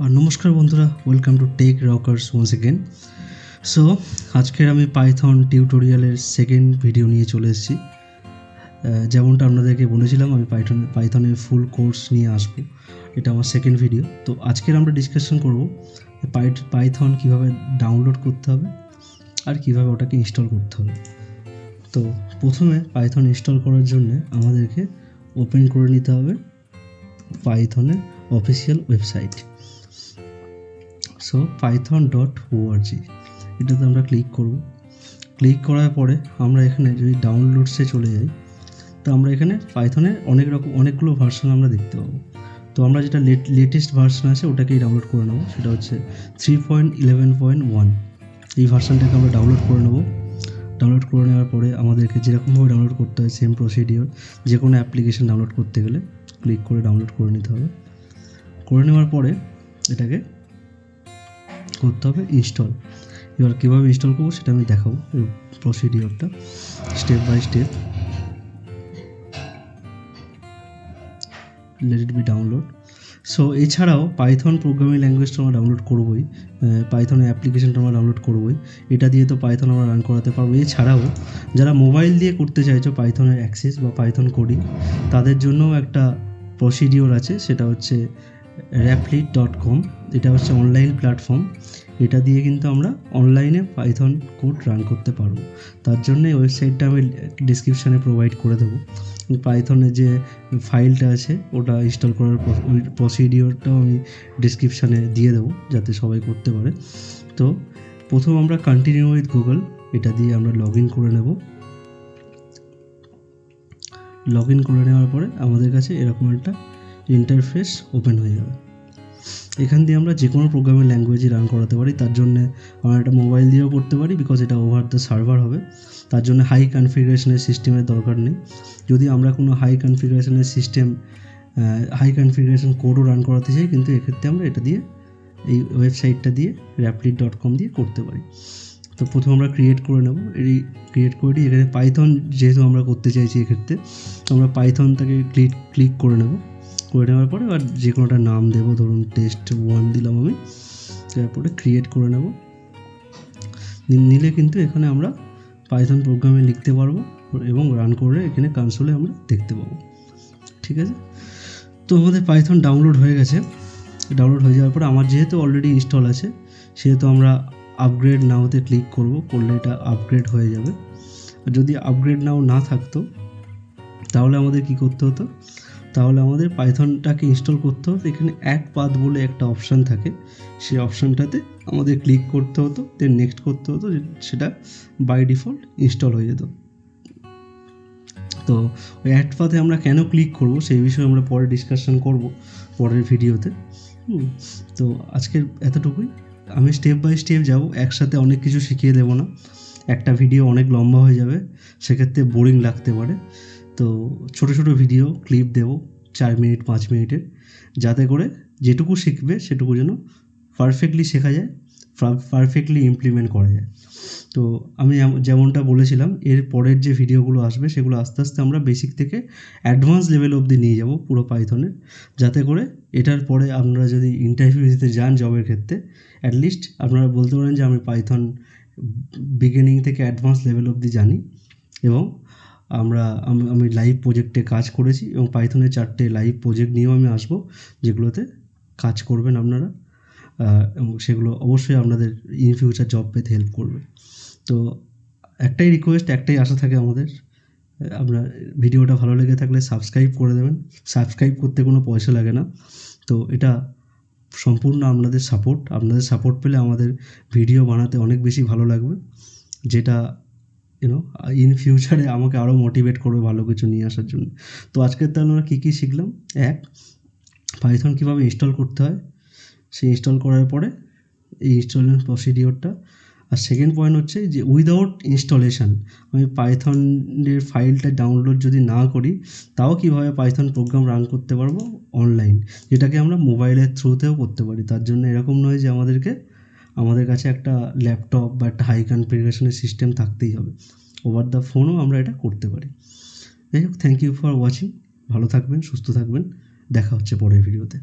নমস্কার বন্ধুরা, welcome to Tech Rockers once again. So আজকের আমি পাইথন টিউটোরিয়ালের সেকেন্ড ভিডিও নিয়ে চলে এসেছি। যেমনটা আপনাদেরকে বলেছিলাম, আমি পাইথনের ফুল কোর্স নিয়ে আসব। এটা আমার সেকেন্ড ভিডিও। তো আজকের আমরা ডিসকাশন করব পাইথন কীভাবে ডাউনলোড করতে হবে আর কীভাবে ওটাকে ইনস্টল করতে হবে। তো প্রথমে পাইথন ইনস্টল করার জন্য আমাদেরকে ওপেন করে নিতে হবে পাইথনের অফিসিয়াল ওয়েবসাইট। সো python.org এটাতে আমরা ক্লিক করব। ক্লিক করার পরে আমরা এখানে যদি ডাউনলোডসে চলে যাই, তো আমরা এখানে পাইথনের অনেকগুলো ভার্সন আমরা দেখতে পাবো। তো আমরা যেটা লেটেস্ট ভার্সন আছে ওটাকেই ডাউনলোড করে নেবো। সেটা হচ্ছে 3.11.1। এই ভার্সনটাকে আমরা ডাউনলোড করে নেবো। ডাউনলোড করে নেওয়ার পরে আমাদেরকে যেরকমভাবে ডাউনলোড করতে হয় সেম প্রসিডিওর। যে কোনো অ্যাপ্লিকেশন ডাউনলোড করতে গেলে ক্লিক করে ডাউনলোড করে নিতে হবে। করে নেওয়ার পরে এটাকে করতে হবে ইনস্টল। এবার কীভাবে ইনস্টল করবো সেটা আমি দেখাবো, প্রসিডিওরটা step by step. Let it be download. So এছাড়াও পাইথন প্রোগ্রামিং ল্যাঙ্গুয়েজটা আমরা ডাউনলোড করবোই, পাইথনের অ্যাপ্লিকেশনটা আমরা ডাউনলোড করবোই। এটা দিয়ে তো পাইথন আমরা রান করাতে পারবো। এছাড়াও যারা মোবাইল দিয়ে করতে চাইছো পাইথনের অ্যাক্সেস বা পাইথন কোডিং, তাদের জন্যও একটা প্রসিডিওর আছে। সেটা হচ্ছে raplit.com। এটা হচ্ছে অনলাইন প্ল্যাটফর্ম। এটা দিয়ে কিন্তু আমরা অনলাইনে পাইথন কোড রান করতে পারবো। তার জন্য এই ওয়েবসাইটটা আমি ডিসক্রিপশানে প্রোভাইড করে দেবো। পাইথনের যে ফাইলটা আছে ওটা ইনস্টল করার প্রসিডিওরটাও আমি ডিসক্রিপশানে দিয়ে দেবো, যাতে সবাই করতে পারে। তো প্রথম আমরা কন্টিনিউ উইথ গুগল এটা দিয়ে আমরা লগ ইন করে নেব। লগ ইন করে নেওয়ার পরে আমাদের কাছে এরকম একটা ইন্টারফেস ওপেন হয়ে যাবে। এখান দিয়ে আমরা যে কোনো প্রোগ্রামিং ল্যাঙ্গুয়েজে রান করাতে পারি। তার জন্য আমরা এটা মোবাইল দিয়েও করতে পারি, বিকজ এটা ওভার দ্য সার্ভার হবে। তার জন্য হাই কনফিগারেশনের সিস্টেমের দরকার নেই। যদি আমরা কোনো হাই কনফিগারেশন কোডও রান করাতে চাই, কিন্তু এক্ষেত্রে আমরা এটা দিয়ে, এই ওয়েবসাইটটা দিয়ে raplit.com দিয়ে করতে পারি। তো প্রথমে আমরা ক্রিয়েট করে নেব। এই ক্রিয়েট করে নিই। এখানে পাইথন যেহেতু আমরা করতে চাইছি, এক্ষেত্রে আমরা পাইথনটাকে ক্লিক করে নেব। করে নেওয়ার পরে আর যে কোনোটা নাম দেবো, ধরুন টেস্ট 1 দিলাম আমি। তারপরে ক্রিয়েট করে নেব। নিলে কিন্তু এখানে আমরা পাইথন প্রোগ্রামে লিখতে পারবো এবং রান করে এখানে কনসোলে আমরা দেখতে পাবো। ঠিক আছে, তো আমাদের পাইথন ডাউনলোড হয়ে গেছে। ডাউনলোড হয়ে যাওয়ার পরে আমার যেহেতু অলরেডি ইনস্টল আছে, সেহেতু আমরা আপগ্রেড নাওতে ক্লিক করলে এটা আপগ্রেড হয়ে যাবে। আর যদি আপগ্রেড নাও না থাকতো, তাহলে আমাদের কি করতে হতো? তাহলে আমাদের পাইথনটাকে ইনস্টল করতে হতো। এখানে অ্যাড পাথ বলে একটা অপশান থাকে, সেই অপশানটাতে আমাদের ক্লিক করতে হতো, দেন নেক্সট করতে হতো। সেটা বাই ডিফল্ট ইনস্টল হয়ে যেত। তো ওই অ্যাড পাথে আমরা কেন ক্লিক করব সেই বিষয়ে আমরা পরে ডিসকাশন করব পরের ভিডিওতে। তো আজকের এতটুকুই। আমি স্টেপ বাই স্টেপ যাব, একসাথে অনেক কিছু শিখিয়ে দেবো না। একটা ভিডিও অনেক লম্বা হয়ে যাবে, সেক্ষেত্রে বোরিং লাগতে পারে। তো ছোটো ছোটো ভিডিও ক্লিপ দেবো 4 মিনিট 5 মিনিটের, যাতে করে যেটুকু শিখবে সেটুকু যেন পারফেক্টলি শেখা যায়, পারফেক্টলি ইমপ্লিমেন্ট করা যায়। তো আমি যেমনটা বলেছিলাম, এর পরের যে ভিডিওগুলো আসবে সেগুলো আস্তে আস্তে আমরা বেসিক থেকে অ্যাডভান্স লেভেল অবধি নিয়ে যাব পুরো পাইথনের, যাতে করে এটার পরে আপনারা যদি ইন্টারভিউ দিতে যান জবের ক্ষেত্রে, অ্যাটলিস্ট আপনারা বলতে পারেন যে আমি পাইথন বিগিনিং থেকে অ্যাডভান্স লেভেল অবধি জানি। এবং আমি লাইভ প্রজেক্টে কাজ করেছি এবং পাইথনের 4টে লাইভ প্রজেক্ট নিয়েও আমি আসবো, যেগুলোতে কাজ করবেন আপনারা, এবং সেগুলো অবশ্যই আপনাদের ইন ফিউচার জব পেতে হেল্প করবে। তো একটাই রিকোয়েস্ট, একটাই আশা থাকে আমাদের, আপনার ভিডিওটা ভালো লেগে থাকলে সাবস্ক্রাইব করে দেবেন। সাবস্ক্রাইব করতে কোনো পয়সা লাগে না। তো এটা সম্পূর্ণ আপনাদের সাপোর্ট পেলে আমাদের ভিডিও বানাতে অনেক বেশি ভালো লাগবে, যেটা ইন ফিউচারে আমাকে আরও মোটিভেট করবে ভালো কিছু নিয়ে আসার জন্য। তো আজকের তাহলে আমরা কী শিখলাম? এক, পাইথন কীভাবে ইনস্টল করতে হয়, সেই ইনস্টল করার পরে এই ইনস্টলেশন প্রসিডিওরটা। আর সেকেন্ড পয়েন্ট হচ্ছে যে উইদাউট ইনস্টলেশান আমি পাইথনের ফাইলটা ডাউনলোড যদি না করি, তাও কীভাবে পাইথন প্রোগ্রাম রান করতে পারবো অনলাইন, যেটাকে আমরা মোবাইলের থ্রুতেও করতে পারি। তার জন্য এরকম নয় যে আমাদের কাছে একটা ল্যাপটপ বা একটা হাই কনফিগারেশনের সিস্টেম থাকতেই হবে। ওভার দ্য ফোনও আমরা এটা করতে পারি। যাই হোক, থ্যাংক ইউ ফর ওয়াচিং। ভালো থাকবেন, সুস্থ থাকবেন। দেখা হচ্ছে পরের ভিডিওতে।